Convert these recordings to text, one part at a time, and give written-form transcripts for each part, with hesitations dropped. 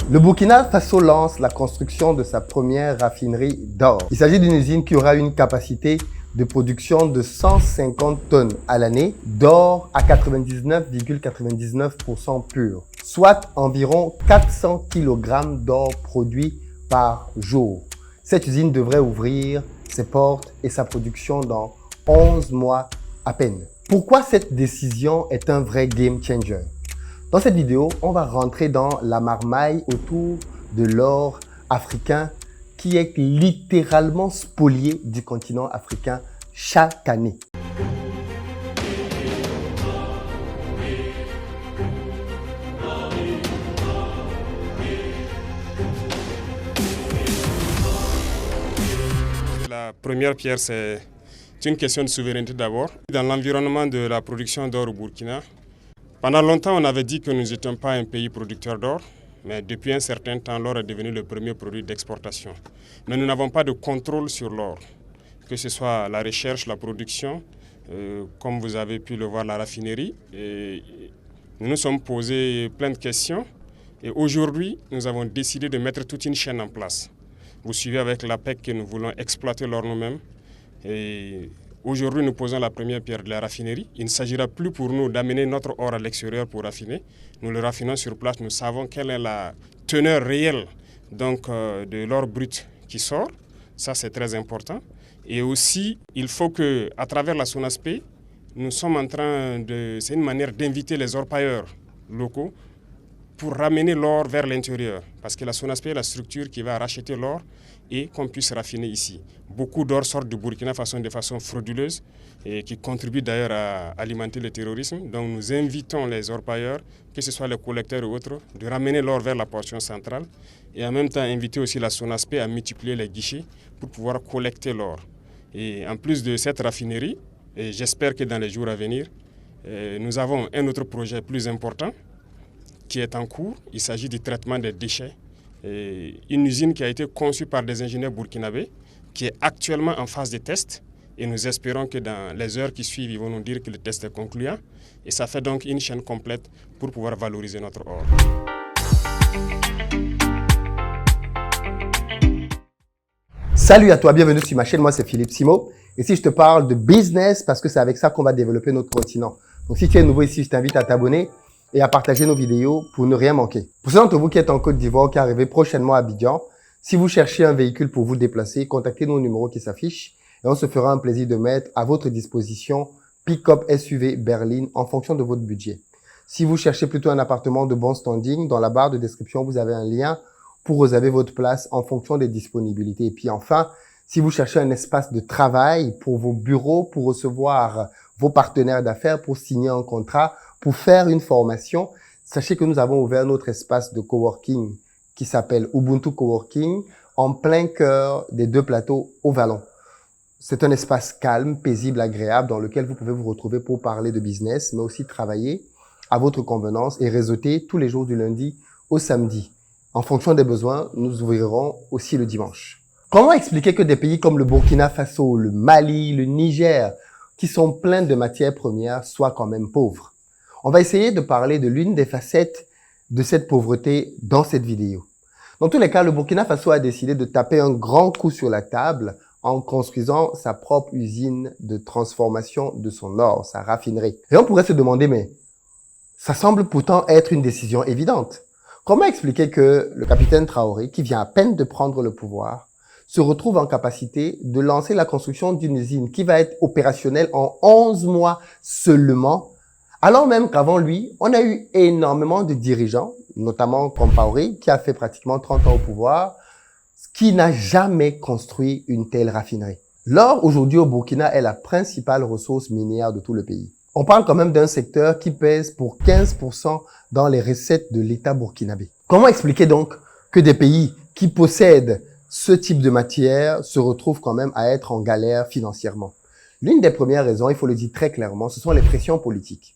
Le Burkina Faso lance la construction de sa première raffinerie d'or. Il s'agit d'une usine qui aura une capacité de production de 150 tonnes à l'année d'or à 99,99% pur, soit environ 400 kg d'or produit par jour. Cette usine devrait ouvrir ses portes et sa production dans 11 mois à peine. Pourquoi cette décision est un vrai game changer? Dans cette vidéo, on va rentrer dans la marmaille autour de l'or africain qui est littéralement spolié du continent africain chaque année. La première pierre, c'est une question de souveraineté d'abord. Dans l'environnement de la production d'or au Burkina, pendant longtemps, on avait dit que nous n'étions pas un pays producteur d'or, mais depuis un certain temps, l'or est devenu le premier produit d'exportation. Mais nous n'avons pas de contrôle sur l'or, que ce soit la recherche, la production, comme vous avez pu le voir, la raffinerie. Et nous nous sommes posés plein de questions et aujourd'hui, nous avons décidé de mettre toute une chaîne en place. Vous suivez avec l'APEC que nous voulons exploiter l'or nous-mêmes. Et aujourd'hui, nous posons la première pierre de la raffinerie. Il ne s'agira plus pour nous d'amener notre or à l'extérieur pour raffiner. Nous le raffinons sur place. Nous savons quelle est la teneur réelle de l'or brut qui sort. Ça, c'est très important. Et aussi, il faut qu'à travers la SONASPE, nous sommes en train de... C'est une manière d'inviter les orpailleurs locaux pour ramener l'or vers l'intérieur. Parce que la SONASPE est la structure qui va racheter l'or et qu'on puisse raffiner ici. Beaucoup d'or sortent du Burkina Faso de façon frauduleuse et qui contribue d'ailleurs à alimenter le terrorisme. Donc nous invitons les orpailleurs, que ce soit les collecteurs ou autres, de ramener l'or vers la portion centrale et en même temps inviter aussi la SONASPE à multiplier les guichets pour pouvoir collecter l'or. Et en plus de cette raffinerie, et j'espère que dans les jours à venir, nous avons un autre projet plus important qui est en cours. Il s'agit du traitement des déchets. Et une usine qui a été conçue par des ingénieurs burkinabés, qui est actuellement en phase de test. Et nous espérons que dans les heures qui suivent, ils vont nous dire que le test est concluant. Et ça fait donc une chaîne complète pour pouvoir valoriser notre or. Salut à toi, bienvenue sur ma chaîne, moi c'est Philippe Simo. Ici je te parle de business parce que c'est avec ça qu'on va développer notre continent. Donc si tu es nouveau ici, je t'invite à t'abonner et à partager nos vidéos pour ne rien manquer. Pour ceux d'entre vous qui êtes en Côte d'Ivoire, qui arrivez prochainement à Abidjan, si vous cherchez un véhicule pour vous déplacer, contactez nos numéros qui s'affichent et on se fera un plaisir de mettre à votre disposition pick-up SUV berline en fonction de votre budget. Si vous cherchez plutôt un appartement de bon standing, dans la barre de description, vous avez un lien pour réserver votre place en fonction des disponibilités. Et puis enfin, si vous cherchez un espace de travail pour vos bureaux, pour recevoir vos partenaires d'affaires, pour signer un contrat, pour faire une formation, sachez que nous avons ouvert notre espace de coworking qui s'appelle Ubuntu Coworking en plein cœur des deux plateaux au Vallon. C'est un espace calme, paisible, agréable dans lequel vous pouvez vous retrouver pour parler de business, mais aussi travailler à votre convenance et réseauter tous les jours du lundi au samedi. En fonction des besoins, nous ouvrirons aussi le dimanche. Comment expliquer que des pays comme le Burkina Faso, le Mali, le Niger, qui sont pleins de matières premières, soient quand même pauvres? On va essayer de parler de l'une des facettes de cette pauvreté dans cette vidéo. Dans tous les cas, le Burkina Faso a décidé de taper un grand coup sur la table en construisant sa propre usine de transformation de son or, sa raffinerie. Et on pourrait se demander, mais ça semble pourtant être une décision évidente. Comment expliquer que le capitaine Traoré, qui vient à peine de prendre le pouvoir, se retrouve en capacité de lancer la construction d'une usine qui va être opérationnelle en 11 mois seulement, alors même qu'avant lui, on a eu énormément de dirigeants, notamment Compaoré, qui a fait pratiquement 30 ans au pouvoir, qui n'a jamais construit une telle raffinerie. L'or, aujourd'hui au Burkina, est la principale ressource minière de tout le pays. On parle quand même d'un secteur qui pèse pour 15% dans les recettes de l'État burkinabé. Comment expliquer donc que des pays qui possèdent ce type de matière se retrouvent quand même à être en galère financièrement? L'une des premières raisons, il faut le dire très clairement, ce sont les pressions politiques.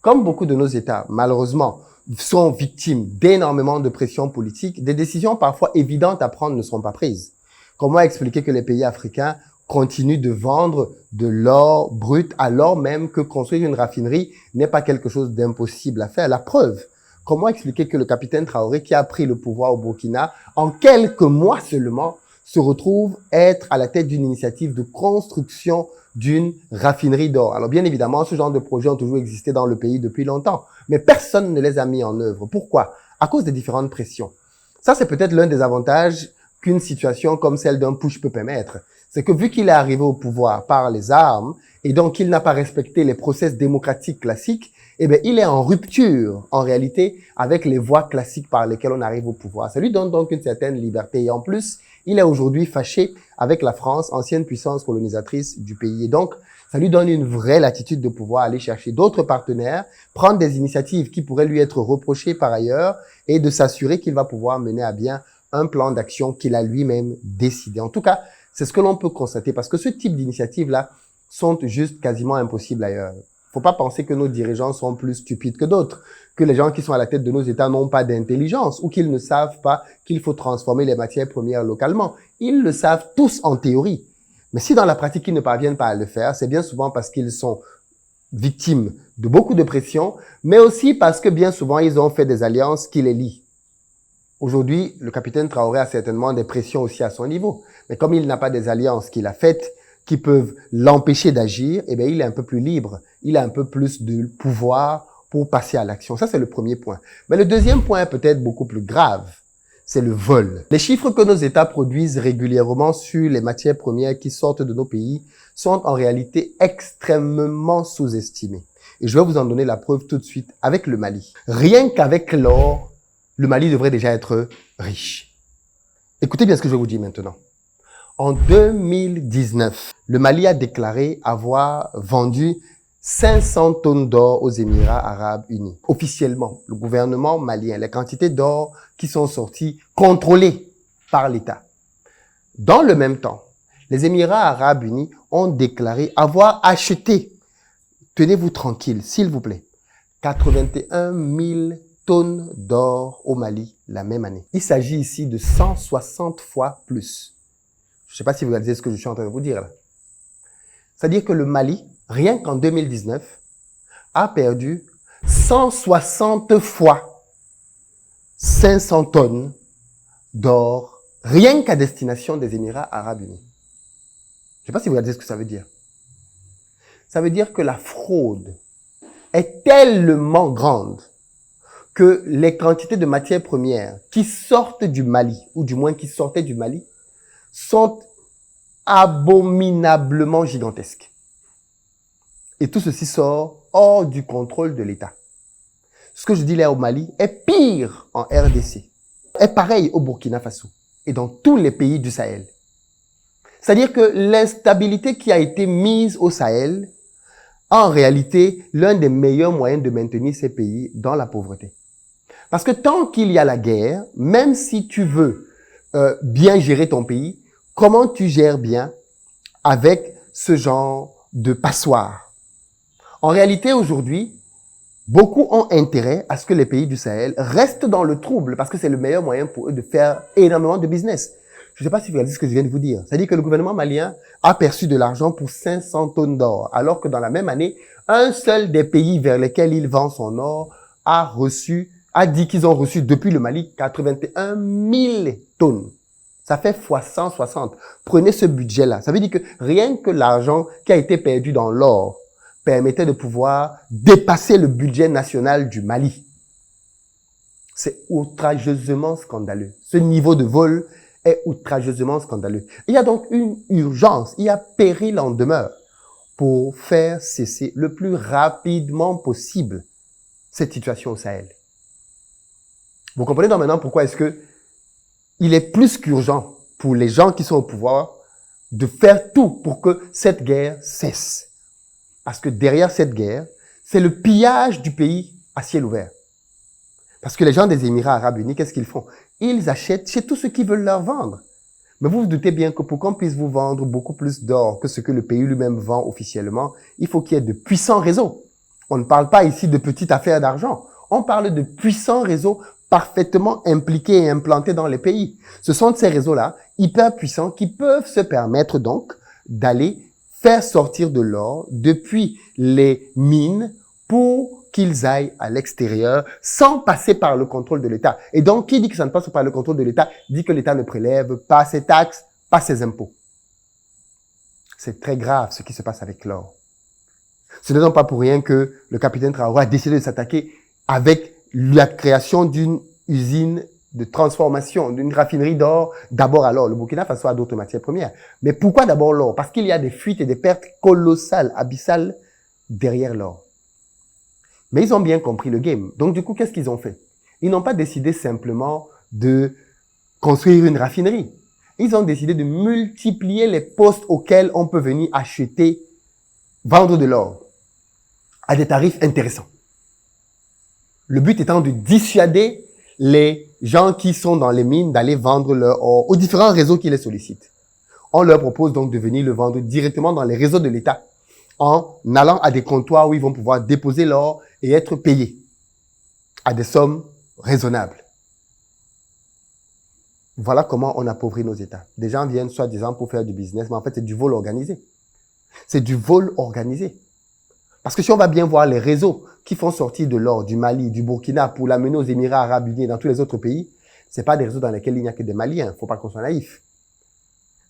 Comme beaucoup de nos États, malheureusement, sont victimes d'énormément de pressions politiques, des décisions parfois évidentes à prendre ne sont pas prises. Comment expliquer que les pays africains continuent de vendre de l'or brut alors même que construire une raffinerie n'est pas quelque chose d'impossible à faire? La preuve, comment expliquer que le capitaine Traoré, qui a pris le pouvoir au Burkina, en quelques mois seulement, se retrouve être à la tête d'une initiative de construction d'une raffinerie d'or. Alors bien évidemment, ce genre de projets ont toujours existé dans le pays depuis longtemps, mais personne ne les a mis en œuvre. Pourquoi? À cause des différentes pressions. Ça, c'est peut-être l'un des avantages qu'une situation comme celle d'un push peut permettre. C'est que vu qu'il est arrivé au pouvoir par les armes, et donc il n'a pas respecté les process démocratiques classiques, eh bien, il est en rupture, en réalité, avec les voies classiques par lesquelles on arrive au pouvoir. Ça lui donne donc une certaine liberté. Et en plus, il est aujourd'hui fâché avec la France, ancienne puissance colonisatrice du pays. Et donc, ça lui donne une vraie latitude de pouvoir aller chercher d'autres partenaires, prendre des initiatives qui pourraient lui être reprochées par ailleurs et de s'assurer qu'il va pouvoir mener à bien un plan d'action qu'il a lui-même décidé. En tout cas, c'est ce que l'on peut constater parce que ce type d'initiatives-là sont juste quasiment impossibles ailleurs. Faut pas penser que nos dirigeants sont plus stupides que d'autres, que les gens qui sont à la tête de nos États n'ont pas d'intelligence ou qu'ils ne savent pas qu'il faut transformer les matières premières localement. Ils le savent tous en théorie. Mais si dans la pratique, ils ne parviennent pas à le faire, c'est bien souvent parce qu'ils sont victimes de beaucoup de pression, mais aussi parce que bien souvent, ils ont fait des alliances qui les lient. Aujourd'hui, le capitaine Traoré a certainement des pressions aussi à son niveau. Mais comme il n'a pas des alliances qu'il a faites, qui peuvent l'empêcher d'agir, eh bien, il est un peu plus libre. Il a un peu plus de pouvoir pour passer à l'action. Ça, c'est le premier point. Mais le deuxième point est peut-être beaucoup plus grave. C'est le vol. Les chiffres que nos États produisent régulièrement sur les matières premières qui sortent de nos pays sont en réalité extrêmement sous-estimés. Et je vais vous en donner la preuve tout de suite avec le Mali. Rien qu'avec l'or, le Mali devrait déjà être riche. Écoutez bien ce que je vais vous dire maintenant. En 2019, le Mali a déclaré avoir vendu 500 tonnes d'or aux Émirats arabes unis. Officiellement, le gouvernement malien, les quantités d'or qui sont sorties, contrôlées par l'État. Dans le même temps, les Émirats arabes unis ont déclaré avoir acheté, tenez-vous tranquille, s'il vous plaît, 81 000 tonnes d'or au Mali la même année. Il s'agit ici de 160 fois plus. Je ne sais pas si vous réalisez ce que je suis en train de vous dire là. C'est-à-dire que le Mali, rien qu'en 2019, a perdu 160 fois 500 tonnes d'or, rien qu'à destination des Émirats arabes unis. Je ne sais pas si vous réalisez ce que ça veut dire. Ça veut dire que la fraude est tellement grande que les quantités de matières premières qui sortent du Mali, ou du moins qui sortaient du Mali, sont abominablement gigantesques. Et tout ceci sort hors du contrôle de l'État. Ce que je dis là au Mali est pire en RDC, est pareil au Burkina Faso et dans tous les pays du Sahel. C'est-à-dire que l'instabilité qui a été mise au Sahel a en réalité l'un des meilleurs moyens de maintenir ces pays dans la pauvreté. Parce que tant qu'il y a la guerre, même si tu veux bien gérer ton pays, comment tu gères bien avec ce genre de passoire? En réalité, aujourd'hui, beaucoup ont intérêt à ce que les pays du Sahel restent dans le trouble parce que c'est le meilleur moyen pour eux de faire énormément de business. Je ne sais pas si vous réalisez ce que je viens de vous dire. C'est-à-dire que le gouvernement malien a perçu de l'argent pour 500 tonnes d'or, alors que dans la même année, un seul des pays vers lesquels il vend son or a dit qu'ils ont reçu depuis le Mali 81 000 tonnes. Ça fait fois 160. Prenez ce budget-là. Ça veut dire que rien que l'argent qui a été perdu dans l'or permettait de pouvoir dépasser le budget national du Mali. C'est outrageusement scandaleux. Ce niveau de vol est outrageusement scandaleux. Il y a donc une urgence, il y a péril en demeure pour faire cesser le plus rapidement possible cette situation au Sahel. Vous comprenez donc maintenant pourquoi est-ce que il est plus qu'urgent pour les gens qui sont au pouvoir de faire tout pour que cette guerre cesse. Parce que derrière cette guerre, c'est le pillage du pays à ciel ouvert. Parce que les gens des Émirats arabes unis, qu'est-ce qu'ils font? Ils achètent chez tous ceux qui veulent leur vendre. Mais vous vous doutez bien que pour qu'on puisse vous vendre beaucoup plus d'or que ce que le pays lui-même vend officiellement, il faut qu'il y ait de puissants réseaux. On ne parle pas ici de petites affaires d'argent. On parle de puissants réseaux parfaitement impliqués et implantés dans les pays. Ce sont ces réseaux-là, hyper puissants, qui peuvent se permettre donc d'aller faire sortir de l'or depuis les mines pour qu'ils aillent à l'extérieur sans passer par le contrôle de l'État. Et donc, qui dit que ça ne passe pas par le contrôle de l'État, dit que l'État ne prélève pas ses taxes, pas ses impôts. C'est très grave ce qui se passe avec l'or. Ce n'est donc pas pour rien que le capitaine Traoré a décidé de s'attaquer avec la création d'une usine de transformation, d'une raffinerie d'or, d'abord à l'or. Le Burkina Faso a d'autres matières premières. Mais pourquoi d'abord l'or? Parce qu'il y a des fuites et des pertes colossales, abyssales derrière l'or. Mais ils ont bien compris le game. Donc du coup, qu'est-ce qu'ils ont fait? Ils n'ont pas décidé simplement de construire une raffinerie. Ils ont décidé de multiplier les postes auxquels on peut venir acheter, vendre de l'or à des tarifs intéressants. Le but étant de dissuader les gens qui sont dans les mines d'aller vendre leur or aux différents réseaux qui les sollicitent. On leur propose donc de venir le vendre directement dans les réseaux de l'État en allant à des comptoirs où ils vont pouvoir déposer l'or et être payés à des sommes raisonnables. Voilà comment on appauvrit nos États. Des gens viennent soi-disant pour faire du business, mais en fait c'est du vol organisé. C'est du vol organisé. Parce que si on va bien voir les réseaux qui font sortir de l'or du Mali, du Burkina pour l'amener aux Émirats Arabes Unis et dans tous les autres pays, c'est pas des réseaux dans lesquels il n'y a que des Maliens. Faut pas qu'on soit naïf.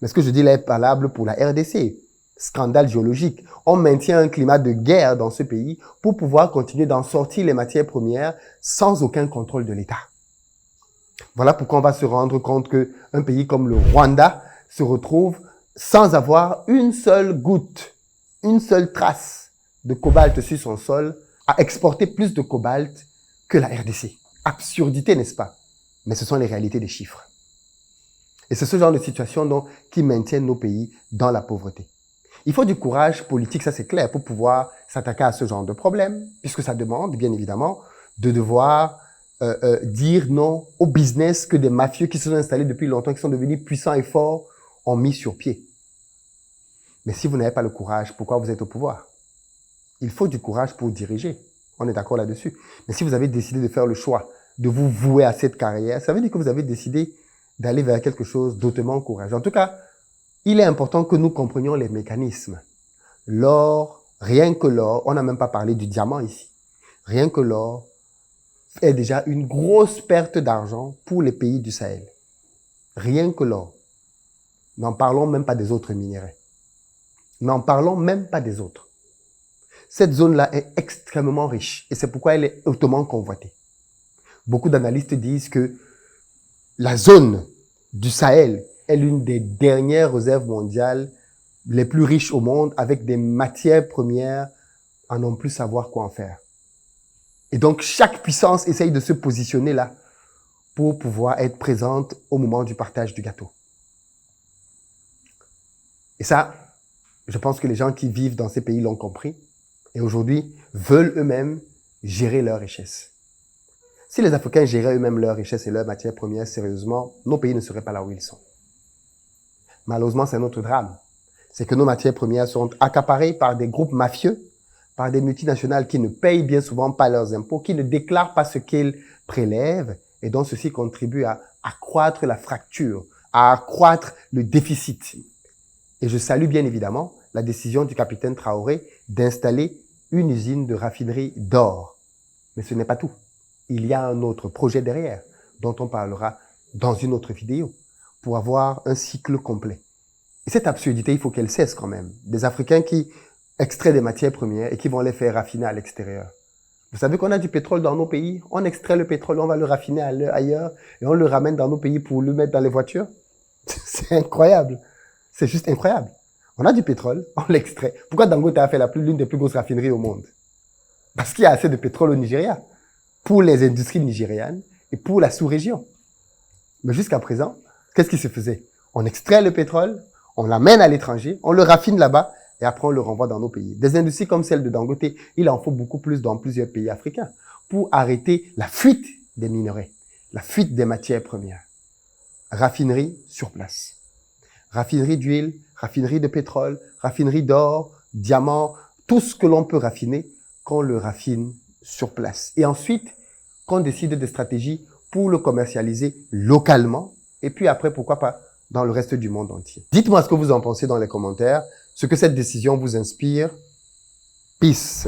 Mais ce que je dis là est valable pour la RDC. Scandale géologique. On maintient un climat de guerre dans ce pays pour pouvoir continuer d'en sortir les matières premières sans aucun contrôle de l'État. Voilà pourquoi on va se rendre compte qu'un pays comme le Rwanda se retrouve sans avoir une seule goutte, une seule trace de cobalt sur son sol, à exporter plus de cobalt que la RDC. Absurdité, n'est-ce pas? Mais ce sont les réalités des chiffres. Et c'est ce genre de situation donc, qui maintiennent nos pays dans la pauvreté. Il faut du courage politique, ça c'est clair, pour pouvoir s'attaquer à ce genre de problème, puisque ça demande, bien évidemment, de devoir dire non au business que des mafieux qui se sont installés depuis longtemps, qui sont devenus puissants et forts, ont mis sur pied. Mais si vous n'avez pas le courage, pourquoi vous êtes au pouvoir? Il faut du courage pour diriger. On est d'accord là-dessus. Mais si vous avez décidé de faire le choix de vous vouer à cette carrière, ça veut dire que vous avez décidé d'aller vers quelque chose d'autrement courageux. En tout cas, il est important que nous comprenions les mécanismes. L'or, rien que l'or, on n'a même pas parlé du diamant ici. Rien que l'or est déjà une grosse perte d'argent pour les pays du Sahel. Rien que l'or. N'en parlons même pas des autres minéraux. N'en parlons même pas des autres. Cette zone-là est extrêmement riche et c'est pourquoi elle est hautement convoitée. Beaucoup d'analystes disent que la zone du Sahel est l'une des dernières réserves mondiales les plus riches au monde avec des matières premières à non plus savoir quoi en faire. Et donc, chaque puissance essaye de se positionner là pour pouvoir être présente au moment du partage du gâteau. Et ça, je pense que les gens qui vivent dans ces pays l'ont compris. Et aujourd'hui, veulent eux-mêmes gérer leur richesse. Si les Africains géraient eux-mêmes leur richesse et leurs matières premières sérieusement, nos pays ne seraient pas là où ils sont. Malheureusement, c'est notre drame. C'est que nos matières premières sont accaparées par des groupes mafieux, par des multinationales qui ne payent bien souvent pas leurs impôts, qui ne déclarent pas ce qu'ils prélèvent, et dont ceci contribue à accroître la fracture, à accroître le déficit. Et je salue bien évidemment la décision du capitaine Traoré d'installer une usine de raffinerie d'or. Mais ce n'est pas tout. Il y a un autre projet derrière, dont on parlera dans une autre vidéo, pour avoir un cycle complet. Et cette absurdité, il faut qu'elle cesse quand même. Des Africains qui extraient des matières premières et qui vont les faire raffiner à l'extérieur. Vous savez qu'on a du pétrole dans nos pays, on extrait le pétrole, on va le raffiner ailleurs et on le ramène dans nos pays pour le mettre dans les voitures. C'est incroyable. C'est juste incroyable. On a du pétrole, on l'extrait. Pourquoi Dangote a fait l'une des plus grosses raffineries au monde? Parce qu'il y a assez de pétrole au Nigeria, pour les industries nigérianes et pour la sous-région. Mais jusqu'à présent, qu'est-ce qui se faisait? On extrait le pétrole, on l'amène à l'étranger, on le raffine là-bas et après on le renvoie dans nos pays. Des industries comme celle de Dangote, il en faut beaucoup plus dans plusieurs pays africains pour arrêter la fuite des minerais, la fuite des matières premières. Raffinerie sur place. Raffinerie d'huile, raffinerie de pétrole, raffinerie d'or, diamants, tout ce que l'on peut raffiner, qu'on le raffine sur place. Et ensuite, qu'on décide des stratégies pour le commercialiser localement et puis après, pourquoi pas, dans le reste du monde entier. Dites-moi ce que vous en pensez dans les commentaires, ce que cette décision vous inspire. Peace.